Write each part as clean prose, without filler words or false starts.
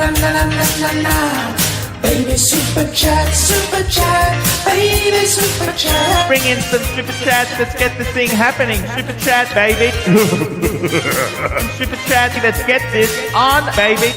Baby super chat, baby super chat. Bring in some super chats. Let's get this thing happening. Super chat, baby. Super chat. Let's get this on, baby.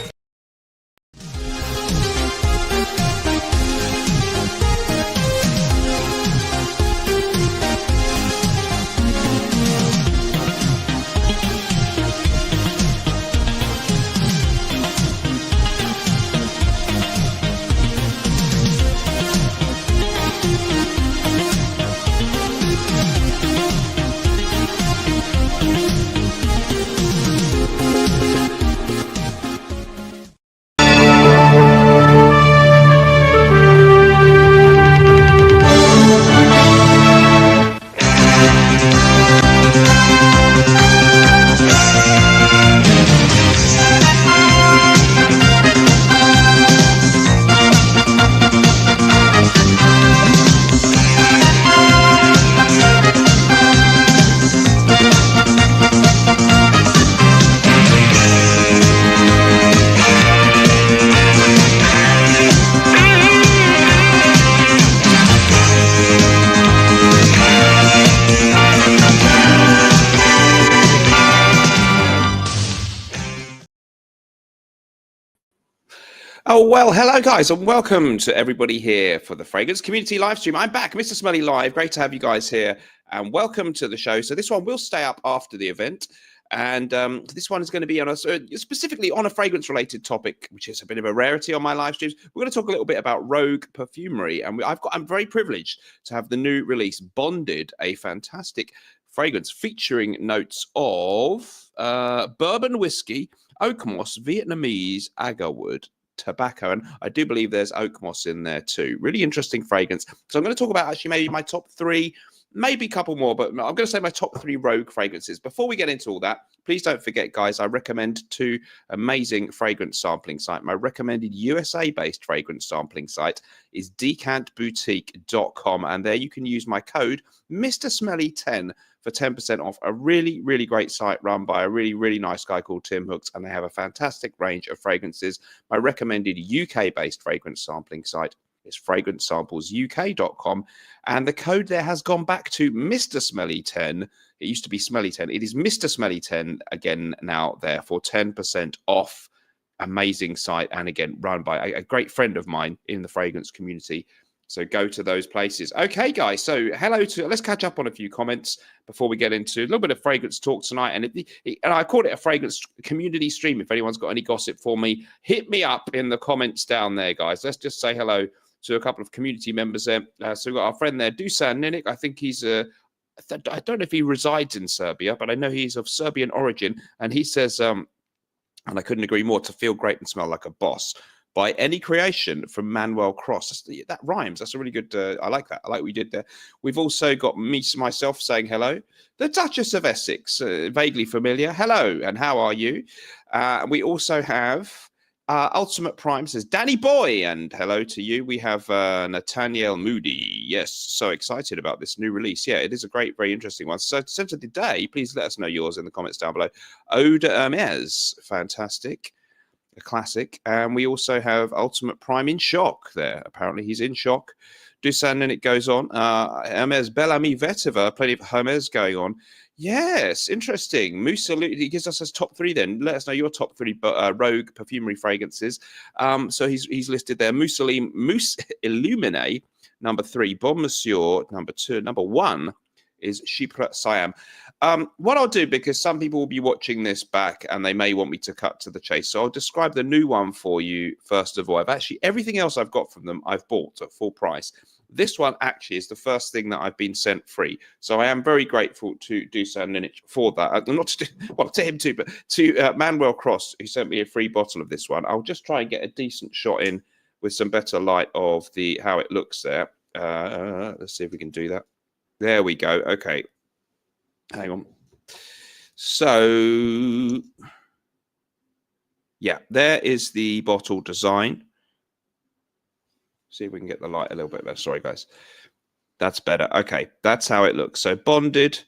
Oh, well, hello, guys, and welcome to everybody here for the Fragrance Community live stream. I'm back, Mr. Smelly Live. Great to have you guys here, and welcome to the show. So this one will stay up after the event, and this one is going to be on specifically on a fragrance-related topic, which is a bit of a rarity on my live streams. We're going to talk a little bit about Rogue Perfumery, and I'm very privileged to have the new release, Bonded, a fantastic fragrance featuring notes of bourbon whiskey, oak moss, Vietnamese agarwood, tobacco, and I do believe there's oak moss in there too. Really interesting fragrance. So I'm going to talk about actually maybe my top three, maybe a couple more, but I'm going to say my top three Rogue fragrances. Before we get into all that, please don't forget, guys, I recommend two amazing fragrance sampling sites. My recommended USA-based fragrance sampling site is decantboutique.com, and there you can use my code Mr. Smelly 10 for 10% off. A really, really great site run by a really, really nice guy called Tim Hooks, and they have a fantastic range of fragrances. My recommended UK-based fragrance sampling site is fragrancesamplesuk.com, and the code there has gone back to Mr. Smelly 10. It used to be Smelly 10. It is Mr. Smelly 10 again now there for 10% off. Amazing site, and again, run by a great friend of mine in the fragrance community. So go to those places. Okay, guys. So let's catch up on a few comments before we get into a little bit of fragrance talk tonight. And I called it a fragrance community stream. If anyone's got any gossip for me, hit me up in the comments down there, guys. Let's just say hello to a couple of community members there. So we've got our friend there, Dusan Ninik. I think he's I don't know if he resides in Serbia, but I know he's of Serbian origin. And he says, and I couldn't agree more, to feel great and smell like a boss by any creation from Manuel Cross. That rhymes. That's a really good, I like that. I like what you did there. We've also got myself saying hello. The Duchess of Essex, vaguely familiar. Hello, and how are you? We also have Ultimate Prime says, Danny Boy, and hello to you. We have Nathaniel Moody. Yes, so excited about this new release. Yeah, it is a great, very interesting one. So, sense of the day, please let us know yours in the comments down below. Eau de Hermes, fantastic. A classic. And we also have Ultimate Prime in shock there. Apparently he's in shock. Dusan, and it goes on. Hermes Bellamy Vetiva, plenty of Hermes going on. Yes, interesting. Mousse Illuminae, he gives us his top three then. Let us know your top three Rogue Perfumery fragrances. So he's listed there. Mousse Illuminae, number 3. Bon Monsieur, number 2. Number 1 is Chypre Siam. What I'll do, because some people will be watching this back and they may want me to cut to the chase, so I'll describe the new one for you first of all. Everything else I've got from them I've bought at full price. This one actually is the first thing that I've been sent free, so I am very grateful to Dusan Ninik for that. Not to him too, but to Manuel Cross, who sent me a free bottle of this one. I'll just try and get a decent shot in with some better light of how it looks there. Let's see if we can do that. There we go. Okay. Hang on. So, yeah, there is the bottle design. See if we can get the light a little bit better. Sorry, guys. That's better. Okay, that's how it looks. So, bonded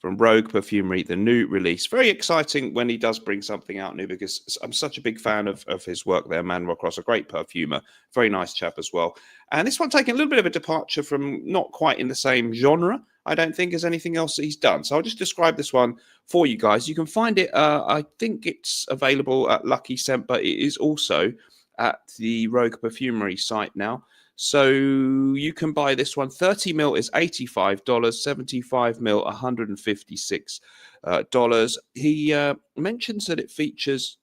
from Rogue Perfumery, the new release. Very exciting when he does bring something out new, because I'm such a big fan of his work there. Manuel Cross, a great perfumer, very nice chap as well. And this one taking a little bit of a departure from not quite in the same genre, I don't think, as anything else that he's done. So I'll just describe this one for you guys. You can find it, I think it's available at Lucky Scent, but it is also at the Rogue Perfumery site now. So you can buy this one. 30 mil is $85, 75 mil $156. He mentions that it features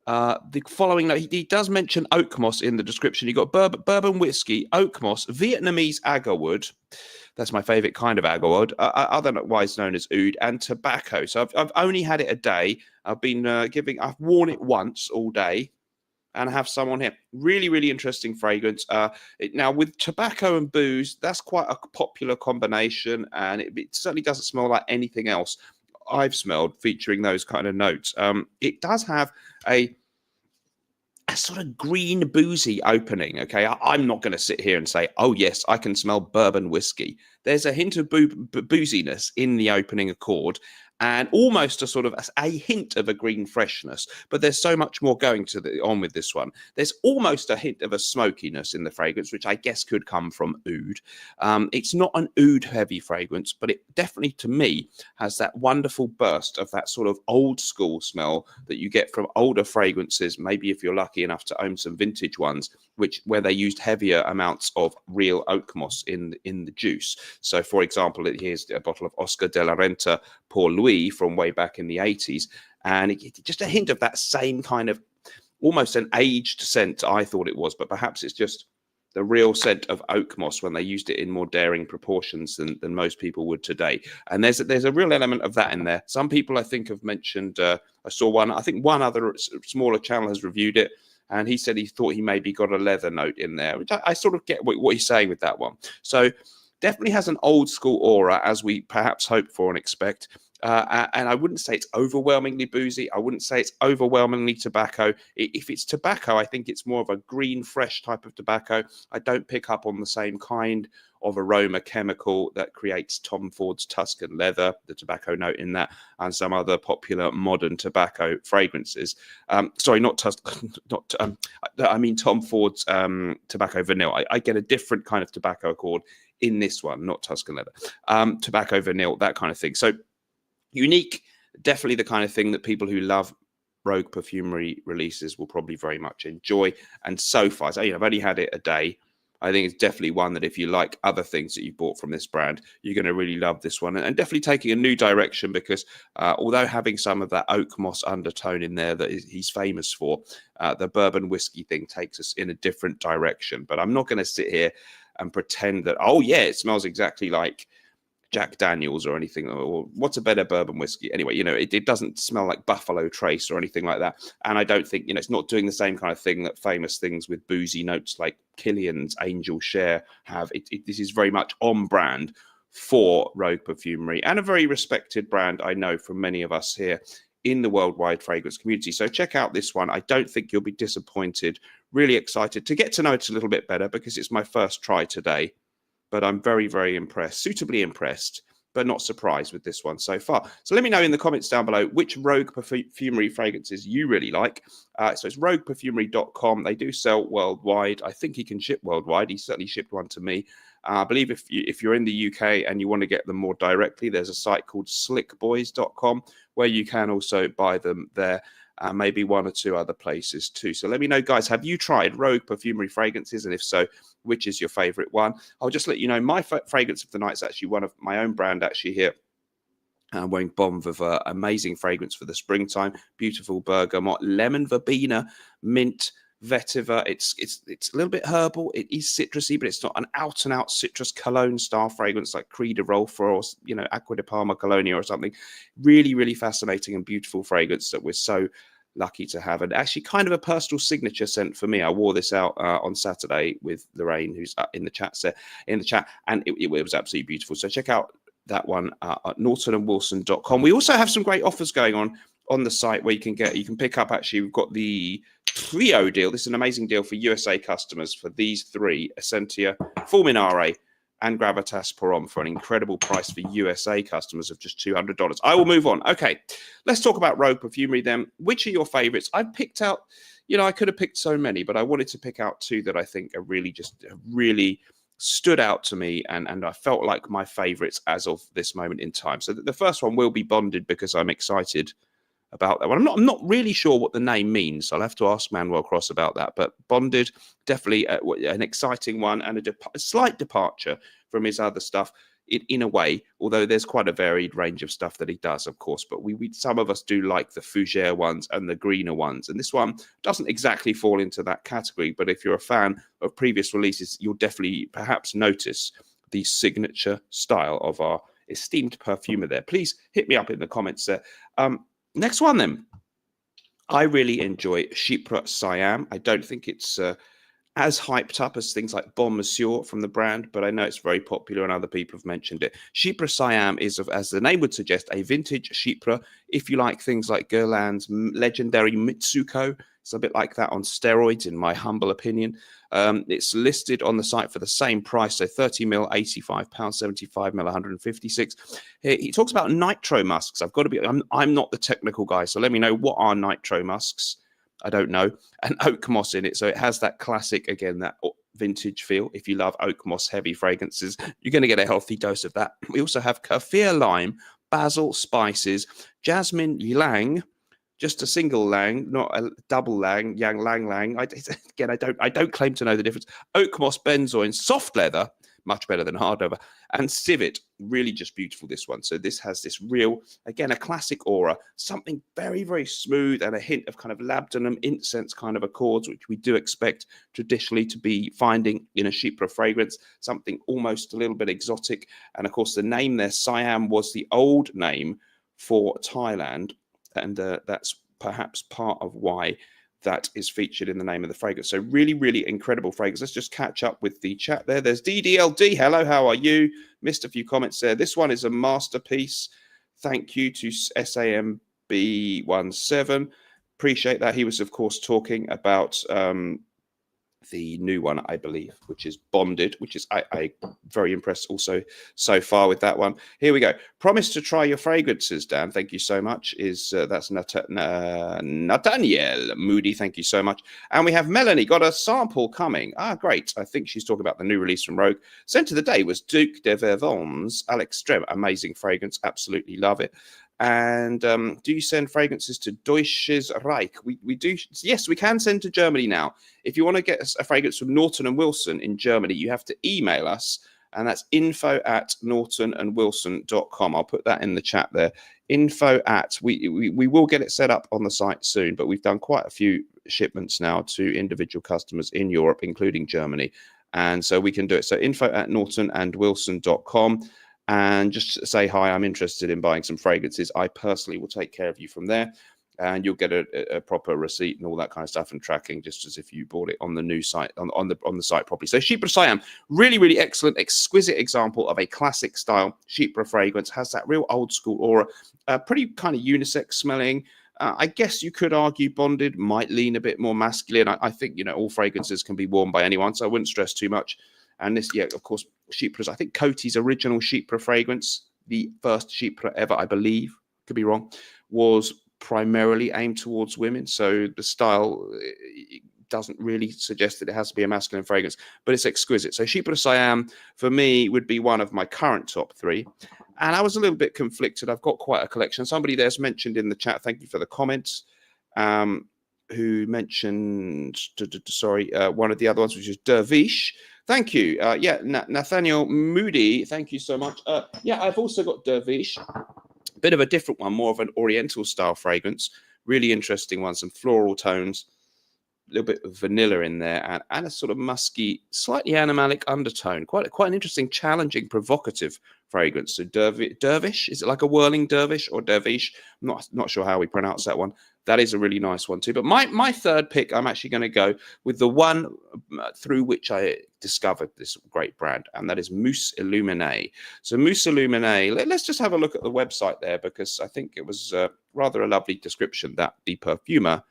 the following. He does mention oak moss in the description. You've got bourbon whiskey, oak moss, Vietnamese agarwood. That's my favorite kind of agarwood, otherwise known as oud, and tobacco. So I've only had it a day. I've worn it once all day, and I have some on here. Really, really interesting fragrance. Now, with tobacco and booze, that's quite a popular combination, and it certainly doesn't smell like anything else I've smelled featuring those kind of notes. It does have a sort of green boozy opening. Okay, I'm not going to sit here and say, oh yes, I can smell bourbon whiskey. There's a hint of booziness in the opening accord, and almost a hint of a green freshness. But there's so much more going on with this one. There's almost a hint of a smokiness in the fragrance, which I guess could come from oud. It's not an oud heavy fragrance, but it definitely, to me, has that wonderful burst of that sort of old school smell that you get from older fragrances. Maybe if you're lucky enough to own some vintage ones, where they used heavier amounts of real oak moss in the juice. So, for example, here's a bottle of Oscar de la Renta Pour Louis from way back in the 80s, and just a hint of that same kind of almost an aged scent, I thought it was, but perhaps it's just the real scent of oak moss when they used it in more daring proportions than most people would today. And there's a real element of that in there. Some people, I think, have mentioned, I saw one other smaller channel has reviewed it, and he said he thought he maybe got a leather note in there, which I sort of get what he's saying with that one. So definitely has an old school aura, as we perhaps hope for and expect. And I wouldn't say it's overwhelmingly boozy. I wouldn't say it's overwhelmingly tobacco. If it's tobacco, I think it's more of a green, fresh type of tobacco. I don't pick up on the same kind of aroma chemical that creates Tom Ford's Tuscan leather, the tobacco note in that, and some other popular modern tobacco fragrances. Sorry, not Tuscan, I mean Tom Ford's tobacco vanilla. I get a different kind of tobacco accord in this one, not Tuscan leather. Tobacco vanilla, that kind of thing. So unique, definitely the kind of thing that people who love Rogue Perfumery releases will probably very much enjoy. And so far, I've only had it a day. I think it's definitely one that if you like other things that you bought from this brand, you're going to really love this one. And definitely taking a new direction, because although having some of that oak moss undertone in there that he's famous for, the bourbon whiskey thing takes us in a different direction. But I'm not going to sit here and pretend that, oh yeah, it smells exactly like Jack Daniels or anything, or what's a better bourbon whiskey? Anyway, it doesn't smell like Buffalo Trace or anything like that. And I don't think, it's not doing the same kind of thing that famous things with boozy notes like Killian's Angel Share have. This is very much on brand for Rogue Perfumery, and a very respected brand, I know, from many of us here in the worldwide fragrance community. So check out this one. I don't think you'll be disappointed. Really excited to get to know it a little bit better, because it's my first try today. But I'm very, very impressed, suitably impressed, but not surprised with this one so far. So let me know in the comments down below which Rogue Perfumery fragrances you really like. So it's rogueperfumery.com. They do sell worldwide. I think he can ship worldwide. He certainly shipped one to me. I believe if you're in the UK and you want to get them more directly, there's a site called slickboys.com where you can also buy them there. Maybe one or two other places too. So let me know, guys, have you tried Rogue Perfumery fragrances? And if so, which is your favorite one? I'll just let you know, my fragrance of the night is actually one of my own brand actually here. I'm wearing Bomb with amazing fragrance for the springtime. Beautiful bergamot, lemon verbena, mint, vetiver. It's a little bit herbal. It is citrusy, but it's not an out and out citrus cologne style fragrance like Cri de Rolfo or Acqua di Parma Colonia or something. Really, really fascinating and beautiful fragrance that we're so lucky to have, and actually kind of a personal signature scent for me. I wore this out on Saturday with Lorraine, who's in the chat, and it was absolutely beautiful. So check out that one at nortonandwilson.com. We also have some great offers going on the site where you can pick up, actually, we've got the trio deal. This is an amazing deal for USA customers for these three: Essentia, Fulminare, and Gravitas Pour Homme for an incredible price for USA customers of just $200. I will move on. Okay, let's talk about Rogue Perfumery then. Which are your favorites? I've picked out, I could have picked so many, but I wanted to pick out two that I think are really stood out to me, and I felt like my favorites as of this moment in time. So the first one will be Bonded, because I'm excited about that one. I'm not really sure what the name means, so I'll have to ask Manuel Cross about that. But Bonded, definitely an exciting one, and a slight departure from his other stuff in a way, although there's quite a varied range of stuff that he does, of course. But we some of us do like the fougere ones and the greener ones, and this one doesn't exactly fall into that category. But if you're a fan of previous releases, you'll definitely perhaps notice the signature style of our esteemed perfumer there. Please hit me up in the comments there. Next one then. I really enjoy Chypre Siam. I don't think it's as hyped up as things like Bon Monsieur from the brand, but I know it's very popular and other people have mentioned it. Chypre Siam is, as the name would suggest, a vintage Chypre. If you like things like Guerlain's legendary Mitsuko, it's a bit like that on steroids, in my humble opinion. It's listed on the site for the same price, so 30ml, £85, 75ml, 156. He talks about nitro musks. I've got to be, I'm not the technical guy, so let me know, what are nitro musks? I don't know. And oak moss in it, so it has that classic, again, that vintage feel. If you love oak moss heavy fragrances, you're going to get a healthy dose of that. We also have kaffir lime, basil, spices, jasmine ylang, just a single lang, not a double lang, yang lang lang. I don't claim to know the difference. Oak moss, benzoin, soft leather, much better than hard leather, and civet, really just beautiful, this one. So this has this real, again, a classic aura, something very, very smooth, and a hint of kind of labdanum incense kind of accords, which we do expect traditionally to be finding in a Chypre fragrance, something almost a little bit exotic. And of course, the name there, Siam, was the old name for Thailand, and that's perhaps part of why that is featured in the name of the fragrance. So really, really incredible fragrance. Let's just catch up with the chat there. There's DDLD. Hello, how are you? Missed a few comments there. This one is a masterpiece. Thank you to SAMB17. Appreciate that. He was, of course, talking about the new one, I believe, which is Bonded, which is I very impressed also so far with that one. Here we go. Promise to try your fragrances, Dan. Thank you so much. That's Nathaniel Moody. Thank you so much. And we have Melanie, got a sample coming. Great. I think she's talking about the new release from Rogue. Scent of the day was Duc de Vervon's Alex Strem. Amazing fragrance. Absolutely love it. And do you send fragrances to Deutsches Reich? We do. Yes, we can send to Germany now. If you want to get a fragrance from Norton and Wilson in Germany, you have to email us, and that's info@nortonandwilson.com. I'll put that in the chat there. We will get it set up on the site soon, but we've done quite a few shipments now to individual customers in Europe, including Germany, and so we can do it. So info@nortonandwilson.com. And just say, hi, I'm interested in buying some fragrances. I personally will take care of you from there, and you'll get a proper receipt and all that kind of stuff, and tracking, just as if you bought it on the new site, on the site properly. So Chypre Siam, really, really excellent, exquisite example of a classic style Chypre fragrance. Has that real old school aura, pretty kind of unisex smelling. I guess you could argue Bonded might lean a bit more masculine. I think, all fragrances can be worn by anyone, so I wouldn't stress too much. And this, of course, Chypre's, I think Coty's original Chypre fragrance, the first Chypre ever, I believe, could be wrong, was primarily aimed towards women. So the style doesn't really suggest that it has to be a masculine fragrance, but it's exquisite. So Chypre Siam, for me, would be one of my current top three. And I was a little bit conflicted. I've got quite a collection. Somebody there's mentioned in the chat, thank you for the comments, who mentioned, one of the other ones, which is Dervish. Thank you. Nathaniel Moody, thank you so much. I've also got Dervish, a bit of a different one, more of an Oriental style fragrance. Really interesting one, some floral tones, a little bit of vanilla in there, and a sort of musky, slightly animalic undertone. Quite an interesting, challenging, provocative fragrance. So Dervish, is it like a whirling dervish or Dervish? I'm not sure how we pronounce that one. That is a really nice one too. But my third pick, I'm actually going to go with the one through which I discovered this great brand, and that is Mousse Illuminae. So Mousse Illuminae, let's just have a look at the website there, because I think it was rather a lovely description that the perfumer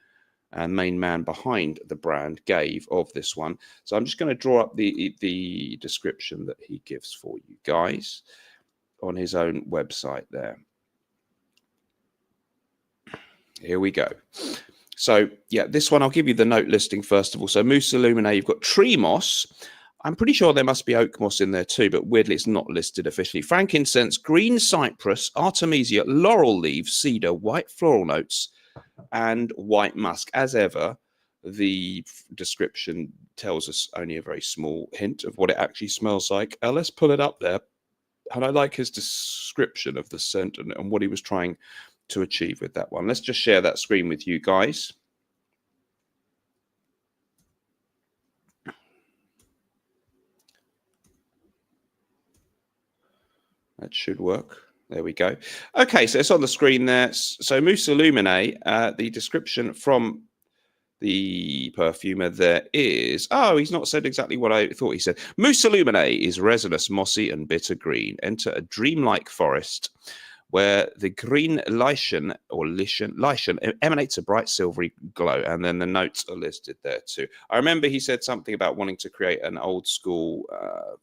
and main man behind the brand gave of this one. So I'm just going to draw up the description that he gives for you guys on his own website there. Here we go. So yeah, this one, I'll give you the note listing first of all. So Mousse Illuminae, you've got tree moss. I'm pretty sure there must be oak moss in there too, but weirdly it's not listed officially. Frankincense, green cypress, artemisia, laurel leaves, cedar, white floral notes, and white musk. As ever, the description tells us only a very small hint of what it actually smells like. Let's pull it up there. And I like his description of the scent and what he was trying to achieve with that one. Let's just share that screen with you guys. That should work. There we go. Okay, so it's on the screen there. So Mousse Illuminae, the description from the perfumer there is, oh, he's not said exactly what I thought he said. Mousse Illuminae is resinous, mossy, and bitter green. Enter a dreamlike forest where the green lichen emanates a bright silvery glow, and then the notes are listed there too. I remember he said something about wanting to create an old school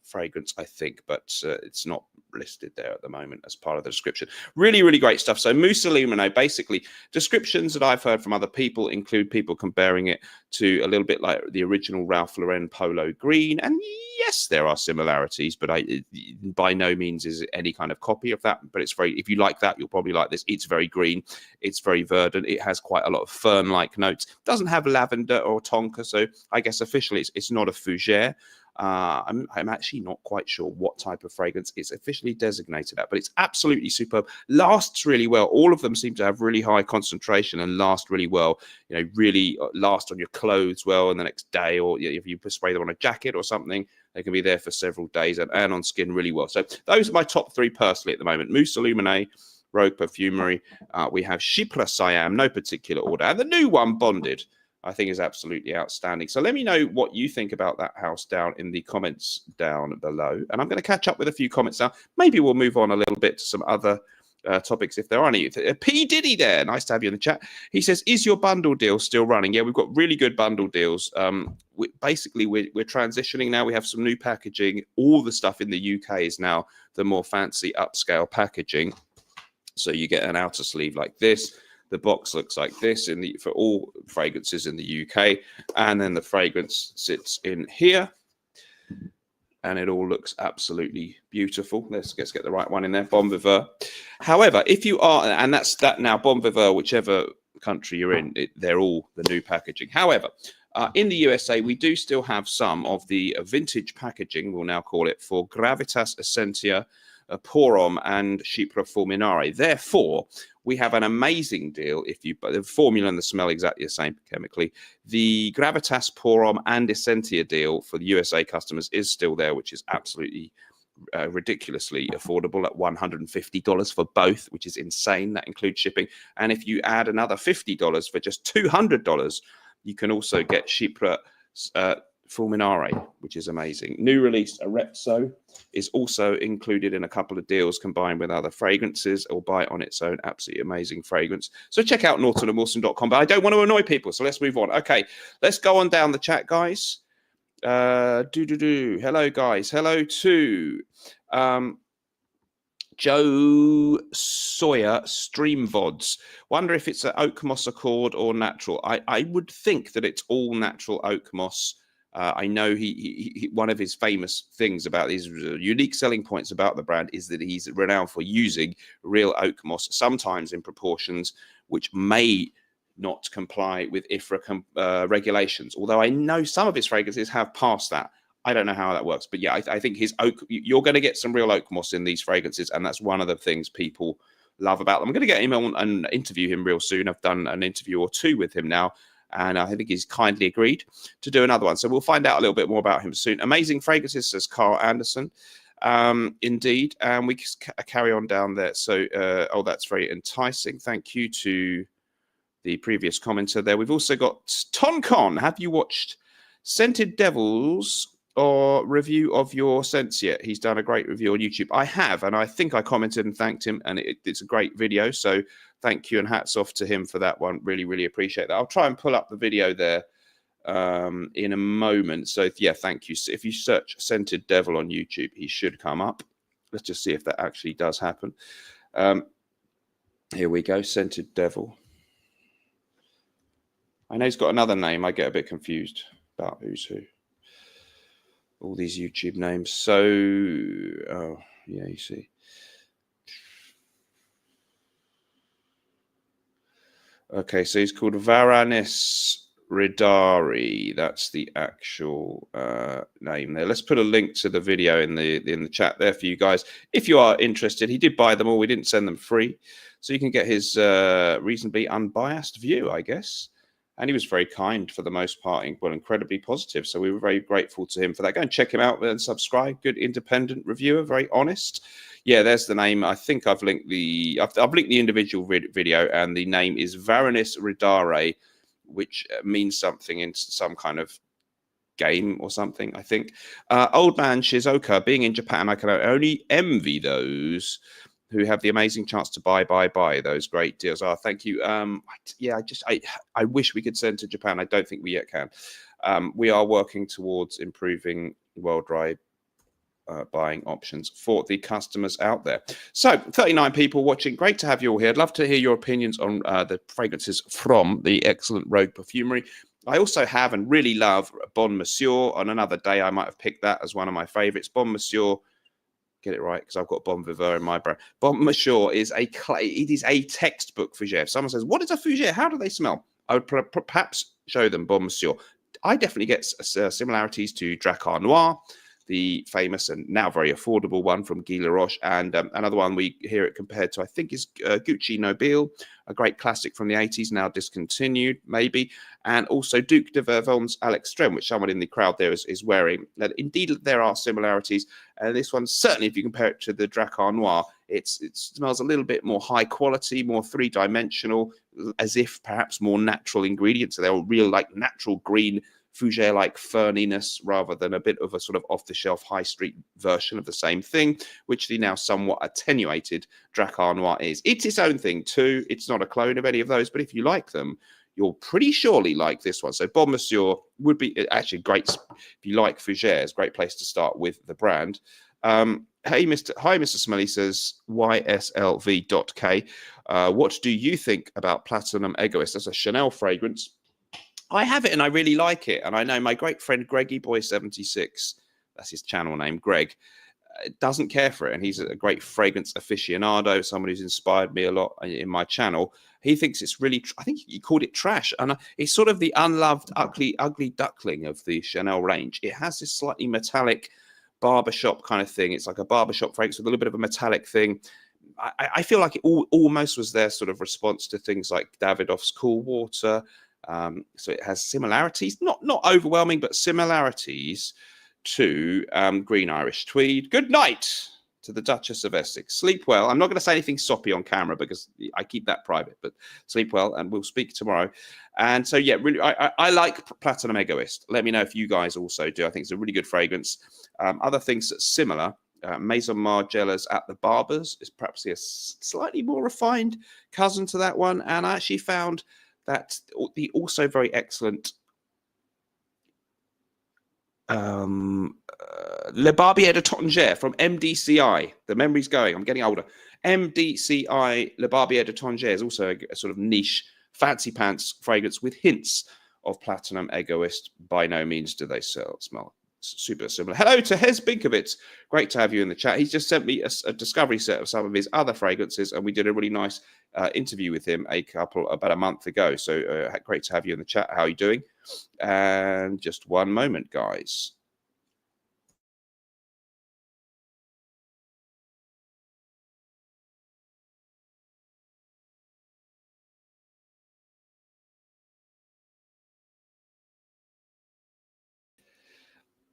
fragrance, I think, but it's not listed there at the moment as part of the description. Really, really great stuff. So Mousse Illuminae, basically, descriptions that I've heard from other people include people comparing it to a little bit like the original Ralph Lauren Polo Green, and yes, there are similarities, but by no means is it any kind of copy of that. But it's very, if you like that, you'll probably like this. It's very green. It's very verdant. It has quite a lot of fern-like notes. Doesn't have lavender or tonka, so I guess officially it's not a fougere. I'm actually not quite sure what type of fragrance it's officially designated at, but it's absolutely superb. Lasts really well. All of them seem to have really high concentration and last really well. You know, really last on your clothes well in the next day, or if you spray them on a jacket or something, they can be there for several days and on skin really well. So those are my top three personally at the moment. Mousse Illuminae, Rogue Perfumery. We have Chypre Siam, no particular order. And the new one, Bonded, I think is absolutely outstanding. So let me know what you think about that house down in the comments down below. And I'm going to catch up with a few comments now. Maybe we'll move on a little bit to some other topics if there are any. P. Diddy there, nice to have you in the chat. He says, is your bundle deal still running? Yeah, we've got really good bundle deals. Basically, we're transitioning now. We have some new packaging. All the stuff in the UK is now the more fancy upscale packaging. So you get an outer sleeve like this. The box looks like this for all fragrances in the UK, and then the fragrance sits in here, and it all looks absolutely beautiful. Let's get the right one in there, Bon Viveur. However, if you are, and that's that now, Bon Viveur, whichever country you're in, they're all the new packaging. However, in the USA, we do still have some of the vintage packaging, we'll now call it, for Gravitas Essentia, Porom, and Chypre Fulminare. Therefore, we have an amazing deal if you, the formula and the smell exactly the same chemically. The Gravitas, Porom, and Essentia deal for the USA customers is still there, which is absolutely ridiculously affordable at $150 for both, which is insane. That includes shipping. And if you add another $50 for just $200, you can also get Chypre Fulminare, which is amazing. New release Arezzo is also included in a couple of deals combined with other fragrances, or buy it on its own. Absolutely amazing fragrance. So check out nortonandwilson.com. But I don't want to annoy people, so let's move on. Okay, let's go on down the chat, guys. Hello, guys. Hello to Joe Sawyer Stream VODs. Wonder if it's an oak moss accord or natural. I would think that it's all natural oak moss. I know he one of his famous things about these unique selling points about the brand is that he's renowned for using real oak moss, sometimes in proportions which may not comply with IFRA regulations. Although I know some of his fragrances have passed that. I don't know how that works, but yeah, I think his oak, you're going to get some real oak moss in these fragrances, and that's one of the things people love about them. I'm going to get him on and interview him real soon. I've done an interview or two with him now, and I think he's kindly agreed to do another one. So we'll find out a little bit more about him soon. Amazing fragrances, says Carl Anderson. Indeed. And we carry on down there. So, oh, that's very enticing. Thank you to the previous commenter there. We've also got Toncon. Have you watched Scented Devils or review of your scents yet? He's done a great review on YouTube. I have, and I think I commented and thanked him, and it's a great video. So thank you and hats off to him for that one. Really, really appreciate that. I'll try and pull up the video there in a moment. So yeah, thank you. So if you search Scented Devil on YouTube, he should come up. Let's just see if that actually does happen. Here we go, Scented Devil. I know he's got another name. I get a bit confused about who's who. All these YouTube names. So, oh, yeah, you see. Okay, so he's called Varanis Ridari. That's the actual name there. Let's put a link to the video in the chat there for you guys if you are interested. He did buy them all. We didn't send them free, so you can get his reasonably unbiased view, I guess. And he was very kind for the most part, well, incredibly positive. So we were very grateful to him for that. Go and check him out and subscribe. Good independent reviewer, very honest. Yeah, there's the name. I think I've linked the individual video, and the name is Varanis Ridare, which means something in some kind of game or something, I think. Old man Shizuoka, being in Japan, I can only envy those who have the amazing chance to buy those great deals. Thank you. Yeah, I wish we could send to Japan. I don't think we yet can. We are working towards improving worldwide buying options for the customers out there. So 39 people watching. Great to have you all here. I'd love to hear your opinions on the fragrances from the excellent Rogue Perfumery. I also have and really love Bon Monsieur. On another day, I might have picked that as one of my favorites. Bon Monsieur, get it right, because I've got Bon Viveur in my brain. Bon Monsieur is it is a textbook fougere. If someone says, what is a fougere? How do they smell? I would perhaps show them Bon Monsieur. I definitely get similarities to Drakkar Noir, the famous and now very affordable one from Guy Laroche, and another one we hear it compared to, I think, is Gucci Nobile, a great classic from the 80s, now discontinued, maybe, and also Duc de Vervon's à l'Extrême, which someone in the crowd there is wearing. Indeed, there are similarities, and this one, certainly, if you compare it to the Drakkar Noir, it smells a little bit more high quality, more three-dimensional, as if perhaps more natural ingredients. So they're all real, like, natural green fougere-like ferniness rather than a bit of a sort of off-the-shelf high street version of the same thing, which the now somewhat attenuated Drakkar Noir is. It's its own thing too. It's not a clone of any of those, but if you like them, you'll pretty surely like this one. So Bon Monsieur would be actually great if you like fougères. Great place to start with the brand. Hi, Mr. Smelly says YSLV.K. What do you think about Platinum Egoist? That's a Chanel fragrance. I have it and I really like it. And I know my great friend Greggy Boy 76, that's his channel name, Greg, doesn't care for it. And he's a great fragrance aficionado, someone who's inspired me a lot in my channel. He thinks it's really, I think he called it trash. And it's sort of the unloved, ugly duckling of the Chanel range. It has this slightly metallic barbershop kind of thing. It's like a barbershop fragrance with a little bit of a metallic thing. I feel like it almost was their sort of response to things like Davidoff's Cool Water. So it has similarities, not overwhelming, but similarities to Green Irish Tweed. Good night to the Duchess of Essex. Sleep well. I'm not going to say anything soppy on camera because I keep that private, but sleep well and we'll speak tomorrow. And so, yeah, really, I like Platinum Egoist. Let me know if you guys also do. I think it's a really good fragrance. Other things that's similar, Maison Margiela's At the Barbers is perhaps a slightly more refined cousin to that one. And I actually found that the also very excellent Le Barbier de Tanger from MDCI. The memory's going. I'm getting older. MDCI Le Barbier de Tanger is also a sort of niche fancy pants fragrance with hints of Platinum Egoist. By no means do they smell super similar. Hello to Hez Binkovitz. Great to have you in the chat. He's just sent me a discovery set of some of his other fragrances, and we did a really nice interview with him about a month ago. So great to have you in the chat. How are you doing? And just one moment, guys.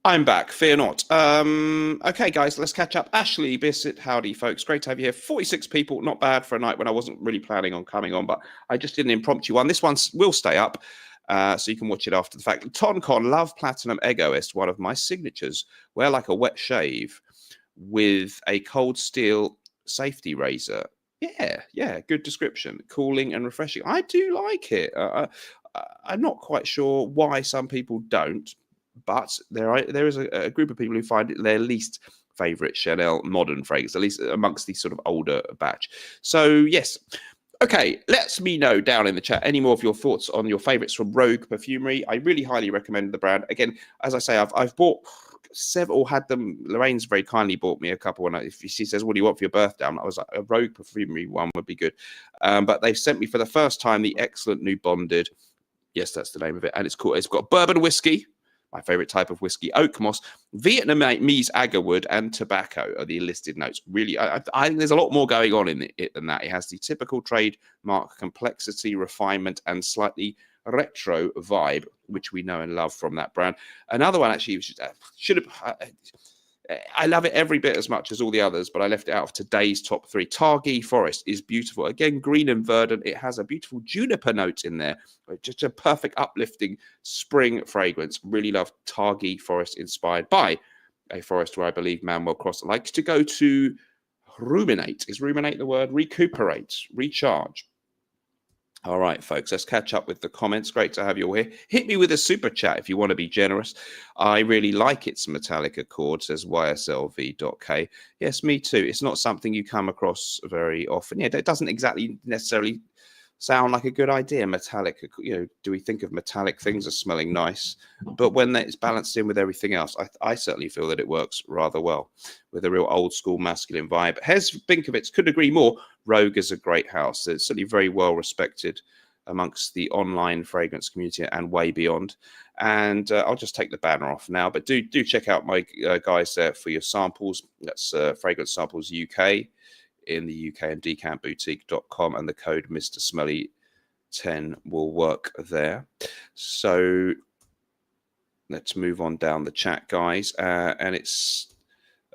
I'm back. Fear not. Okay, guys, let's catch up. Ashley Bissett, howdy, folks. Great to have you here. 46 people, not bad for a night when I wasn't really planning on coming on, but I just did an impromptu one. This one will stay up, so you can watch it after the fact. TonCon, love Platinum Egoist, one of my signatures. Wear like a wet shave with a cold steel safety razor. Yeah, good description. Cooling and refreshing. I do like it. I'm not quite sure why some people don't, but there is a group of people who find it their least favorite Chanel modern fragrance, at least amongst the sort of older batch. So yes. Okay, let me know down in the chat any more of your thoughts on your favorites from Rogue Perfumery. I really highly recommend the brand. Again, as I say, I've bought several, had them. Lorraine's very kindly bought me a couple. And if she says, "What do you want for your birthday?" I was like, a Rogue Perfumery one would be good. But they've sent me for the first time the excellent new Bonded. Yes, that's the name of it, and it's cool. It's got bourbon whiskey, my favorite type of whiskey, oak moss, Vietnamese agarwood, and tobacco are the listed notes. Really, I think there's a lot more going on in it than that. It has the typical trademark complexity, refinement, and slightly retro vibe, which we know and love from that brand. Another one, actually, should have. I love it every bit as much as all the others, but I left it out of today's top 3. Targhee Forest is beautiful. Again, green and verdant. It has a beautiful juniper note in there. Just a perfect uplifting spring fragrance. Really love Targhee Forest, inspired by a forest where I believe Manuel Cross likes to go to ruminate. Is ruminate the word? Recuperate, recharge. All right, folks, let's catch up with the comments. Great to have you all here. Hit me with a super chat if you want to be generous. I really like its metallic accord, says YSLV.K. Yes, me too. It's not something you come across very often. Yeah, it doesn't exactly necessarily sound like a good idea. Metallic, do we think of metallic things as smelling nice? But when it's balanced in with everything else, I certainly feel that it works rather well with a real old school masculine vibe. Hez Binkovitz could agree more. Rogue is a great house. It's certainly very well respected amongst the online fragrance community and way beyond. And I'll just take the banner off now, but do check out my guys there for your samples. That's Fragrance Samples UK in the UK, and decampboutique.com, and the code Mr. Smelly 10 will work there. So let's move on down the chat, guys. And it's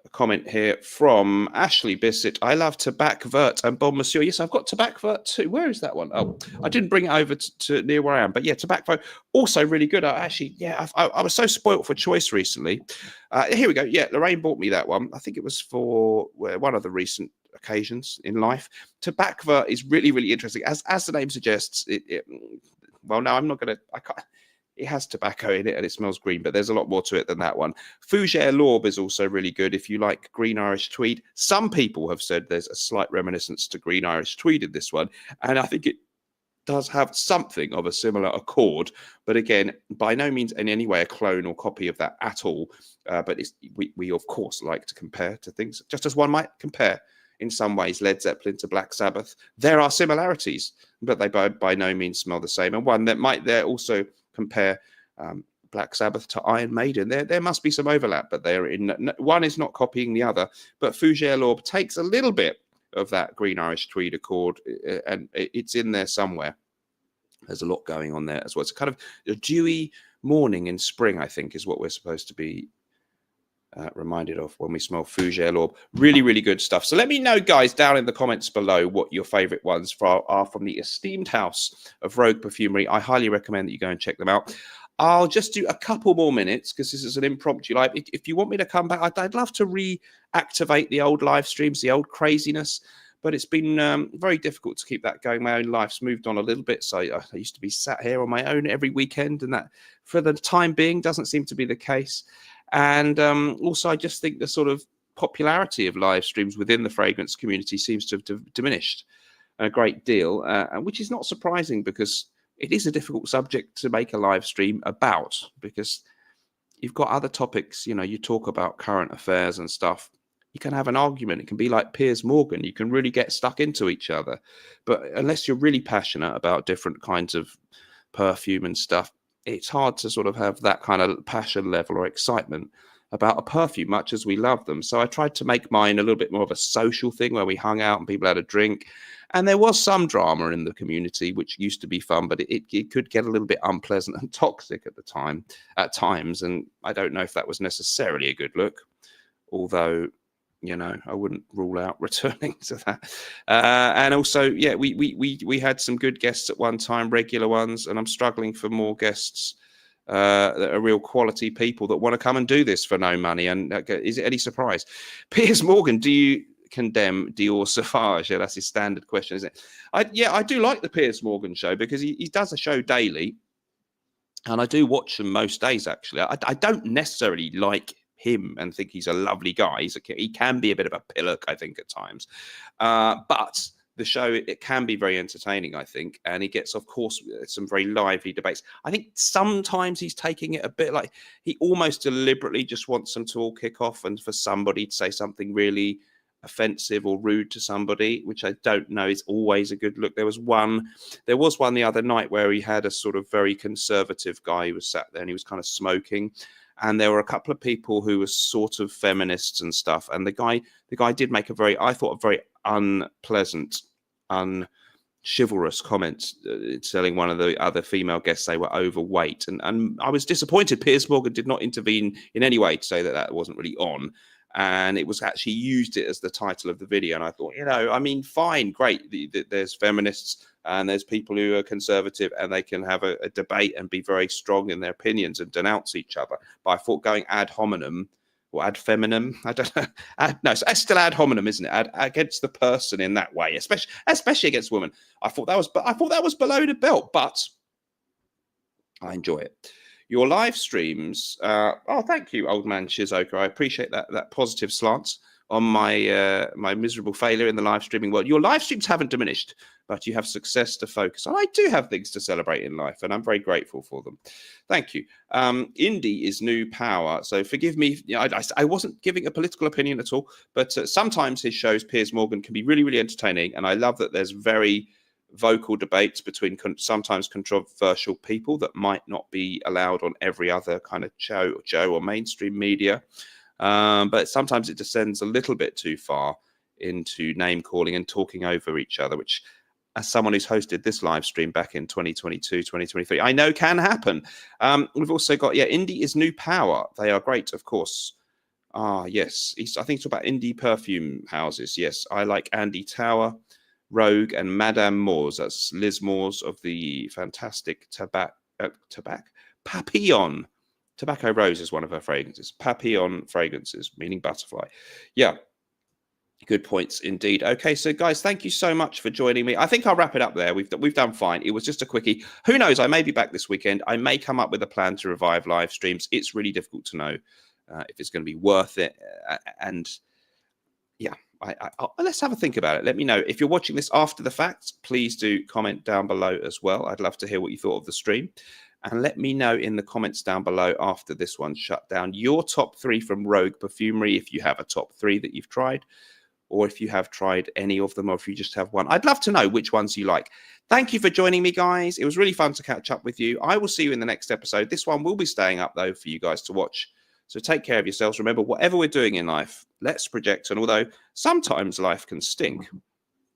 a comment here from Ashley Bissett. I love Tobacco Vert and Bon Monsieur. Yes, I've got Tobacco Vert too. Where is that one? Oh, I didn't bring it over to near where I am. But yeah, Tobacco also really good. I was so spoilt for choice recently. Here we go. Yeah, Lorraine bought me that one. I think it was for one of the recent occasions in life. Tobacco Vert is really, really interesting. As the name suggests, well, no, I'm not going to. I can't. It has tobacco in it and it smells green, but there's a lot more to it than that one. Fougere L'Aube is also really good if you like green Irish tweed. Some people have said there's a slight reminiscence to green Irish tweed in this one, and I think it does have something of a similar accord, but again, by no means in any way a clone or copy of that at all. But we of course like to compare to things, just as one might compare in some ways Led Zeppelin to Black Sabbath. There are similarities, but they by no means smell the same. And one that might there also compare Black Sabbath to Iron Maiden. There must be some overlap, but one is not copying the other. But Fougere L'Aube takes a little bit of that green Irish tweed accord, and it's in there somewhere. There's a lot going on there as well. It's kind of a dewy morning in spring, I think, is what we're supposed to be reminded of when we smell Fougere L'Aube. Really, really good stuff. So let me know, guys, down in the comments below what your favorite ones are from the esteemed house of Rogue Perfumery. I highly recommend that you go and check them out. I'll just do a couple more minutes because this is an impromptu live. If you want me to come back, I'd love to reactivate the old live streams, the old craziness, but it's been very difficult to keep that going. My own life's moved on a little bit, so I used to be sat here on my own every weekend, and that for the time being doesn't seem to be the case. And also, I just think the sort of popularity of live streams within the fragrance community seems to have diminished a great deal, which is not surprising because it is a difficult subject to make a live stream about, because you've got other topics. You talk about current affairs and stuff. You can have an argument. It can be like Piers Morgan. You can really get stuck into each other. But unless you're really passionate about different kinds of perfume and stuff, it's hard to sort of have that kind of passion level or excitement about a perfume, much as we love them. So I tried to make mine a little bit more of a social thing where we hung out and people had a drink. And there was some drama in the community, which used to be fun, but it could get a little bit unpleasant and toxic at times. And I don't know if that was necessarily a good look, although, I wouldn't rule out returning to that. And also, yeah, we had some good guests at one time, regular ones, and I'm struggling for more guests that are real quality people that want to come and do this for no money. And is it any surprise? Piers Morgan, do you condemn Dior Sauvage? Yeah, that's his standard question, isn't it? I do like the Piers Morgan show because he does a show daily, and I do watch them most days, actually. I don't necessarily like him and think he's a lovely guy. He can be a bit of a pillock, I think, at times. But the show, it can be very entertaining, I think. And he gets, of course, some very lively debates. I think sometimes he's taking it a bit like he almost deliberately just wants them to all kick off and for somebody to say something really offensive or rude to somebody, which I don't know is always a good look. There was one the other night where he had a sort of very conservative guy who was sat there and he was kind of smoking, and there were a couple of people who were sort of feminists and stuff, and the guy did make a very unpleasant, unchivalrous comment, telling one of the other female guests they were overweight, and I was disappointed Piers Morgan did not intervene in any way to say that wasn't really on. And it was actually used it as the title of the video. And I thought, I mean, fine, great. There's feminists and there's people who are conservative and they can have a debate and be very strong in their opinions and denounce each other. But I thought going ad hominem or ad feminine, I don't know. No, it's still ad hominem, isn't it? Against the person in that way, especially against women. I thought that was below the belt, but I enjoy it. Your live streams, thank you, old man Shizuka. I appreciate that positive slant on my my miserable failure in the live streaming world. Your live streams haven't diminished, but you have success to focus on. I do have things to celebrate in life, and I'm very grateful for them. Thank you. Indie is new power. So forgive me. I wasn't giving a political opinion at all, but sometimes his shows, Piers Morgan, can be really, really entertaining, and I love that there's very vocal debates between sometimes controversial people that might not be allowed on every other kind of show or mainstream media. But sometimes it descends a little bit too far into name calling and talking over each other, which, as someone who's hosted this live stream back in 2022, 2023, I know can happen. We've also got, Indie is new power. They are great, of course. Yes. I think it's about indie perfume houses. Yes, I like Andy Tower, Rogue, and Madame Moores. That's Liz Moores of the fantastic Papillon. Tobacco Rose is one of her fragrances. Papillon fragrances, meaning butterfly. Yeah, good points indeed. Okay, so guys, thank you so much for joining me. I think I'll wrap it up there. We've done fine. It was just a quickie. Who knows? I may be back this weekend. I may come up with a plan to revive live streams. It's really difficult to know if it's going to be worth it. And yeah. Let's have a think about it. Let me know. If you're watching this after the fact, please do comment down below as well. I'd love to hear what you thought of the stream. And let me know in the comments down below after this one shut down your top 3 from Rogue Perfumery, if you have a top 3 that you've tried, or if you have tried any of them, or if you just have one. I'd love to know which ones you like. Thank you for joining me, guys. It was really fun to catch up with you. I will see you in the next episode. This one will be staying up, though, for you guys to watch. So take care of yourselves. Remember, whatever we're doing in life, let's project. And although sometimes life can stink,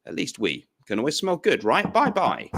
at least we can always smell good, right? Bye-bye.